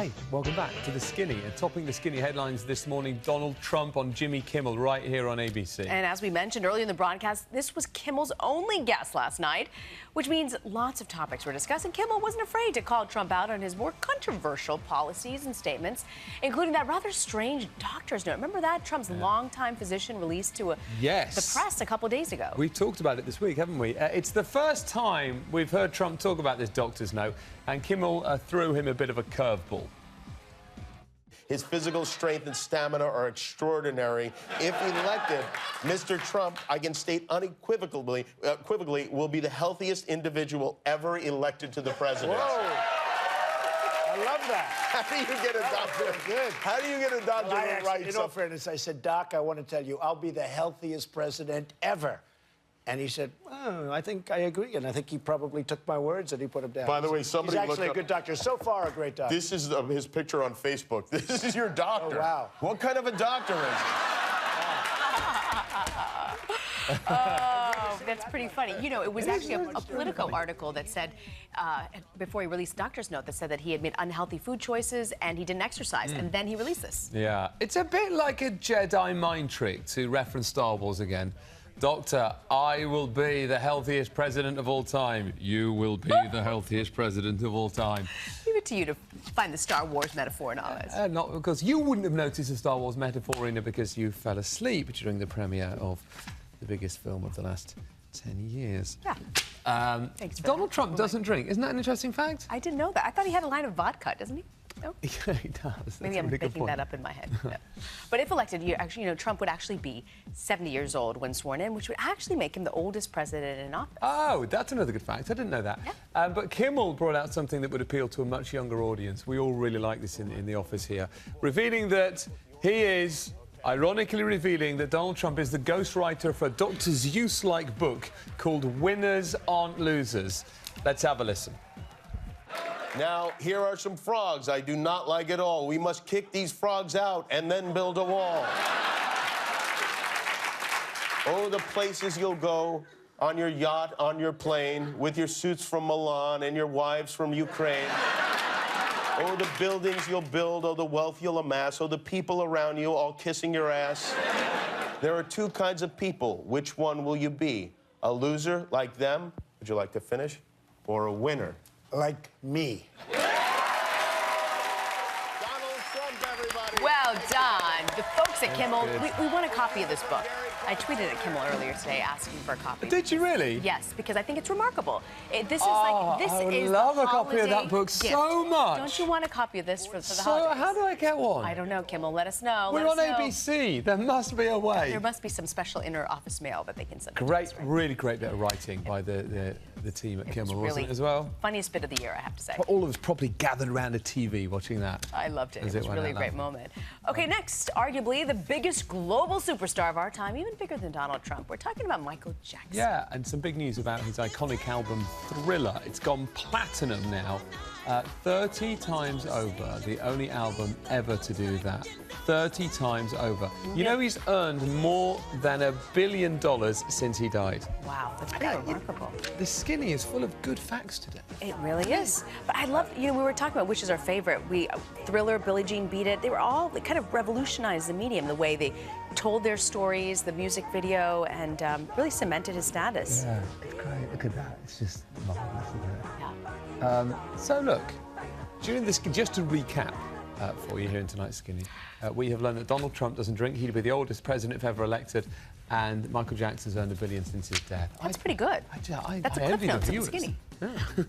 Hey, welcome back to The Skinny. And topping the Skinny headlines this morning, Donald Trump on Jimmy Kimmel right here on ABC. And as we mentioned earlier in the broadcast, this was Kimmel's only guest last night, which means lots of topics were discussed. And Kimmel wasn't afraid to call Trump out on his more controversial policies and statements, including that rather strange doctor's note. Remember that? Trump's longtime physician released to the press a couple days ago. We've talked about it this week, haven't we? It's the first time we've heard Trump talk about this doctor's note, and Kimmel threw him a bit of a curveball. His physical strength and stamina are extraordinary. If elected, Mr. Trump, I can state unequivocally, will be the healthiest individual ever elected to the presidency. Whoa! I love that. How do you get a doctor? Good. How do you get a doctor to write in all fairness, I said, Doc, I want to tell you, I'll be the healthiest president ever. And he said, oh, I think I agree. And I think he probably took my words and he put them down. By the way, somebody He's actually a good doctor. So far, a great doctor. This is his picture on Facebook. This is your doctor. Oh, wow. What kind of a doctor is he? Oh, that's pretty funny. You know, it was actually a Politico article that said, before he released doctor's note, that said that he had made unhealthy food choices and he didn't exercise. And then he released this. Yeah, it's a bit like a Jedi mind trick, to reference Star Wars again. Doctor, I will be the healthiest president of all time. You will be the healthiest president of all time. Leave it to you to find the Star Wars metaphor in all this. Not because you wouldn't have noticed the Star Wars metaphor in it because you fell asleep during the premiere of the biggest film of the last 10 years. Yeah. Donald Trump doesn't drink. Isn't that an interesting fact? I didn't know that. I thought he had a line of vodka, doesn't he? No? Yeah, he does. Maybe I'm making that up in my head. No. But if elected, Trump would actually be 70 years old when sworn in, which would actually make him the oldest president in office. Oh, that's another good fact. I didn't know that. Yeah. But Kimmel brought out something that would appeal to a much younger audience. We all really like this in the office here. Revealing that he is, ironically revealing that Donald Trump is the ghostwriter for a Dr. Seuss-like book called Winners Aren't Losers. Let's have a listen. Now, here are some frogs I do not like at all. We must kick these frogs out and then build a wall. Oh, the places you'll go on your yacht, on your plane, with your suits from Milan and your wives from Ukraine. Oh, the buildings you'll build, oh, the wealth you'll amass, oh, the people around you all kissing your ass. There are two kinds of people. Which one will you be? A loser like them? Would you like to finish? Or a winner? Like me. Donald Trump, everybody. Well done. The folks at Kimmel, we want a copy of this book. I tweeted at Kimmel earlier today asking for a copy. Did you really? Yes, because I think it's remarkable. This is I love a copy of that book so much. Don't you want a copy of this for the holidays? So how do I get one? I don't know, Kimmel. Let us know. We're on ABC. There must be a way. There must be some special inter-office mail that they can send. Great, really great bit of writing by the team at Kimmel, wasn't it, as well? Funniest bit of the year, I have to say. All of us probably gathered around a TV watching that. I loved it. It was really a great moment. Okay, next, arguably the biggest global superstar of our time, even bigger than Donald Trump. We're talking about Michael Jackson. Yeah, and some big news about his iconic album, Thriller. It's gone platinum now. 30 times over, the only album ever to do that. 30 times over. You know, he's earned more than $1 billion since he died. Wow, that's pretty remarkable. The Skinny is full of good facts today. It really is. But I love, we were talking about which is our favorite. Thriller, Billie Jean Beat It, they kind of revolutionized the medium, the way they told their stories, the music video, and really cemented his status. Yeah, it's great. Look at that. It's just marvelous, isn't it? Yeah. So look, during this, just to recap for you here in tonight's Skinny, we have learned that Donald Trump doesn't drink. He'd be the oldest president if ever elected, and Michael Jackson's earned $1 billion since his death. That's pretty good. I That's a clip envy the notes of the viewers. Skinny. Yeah.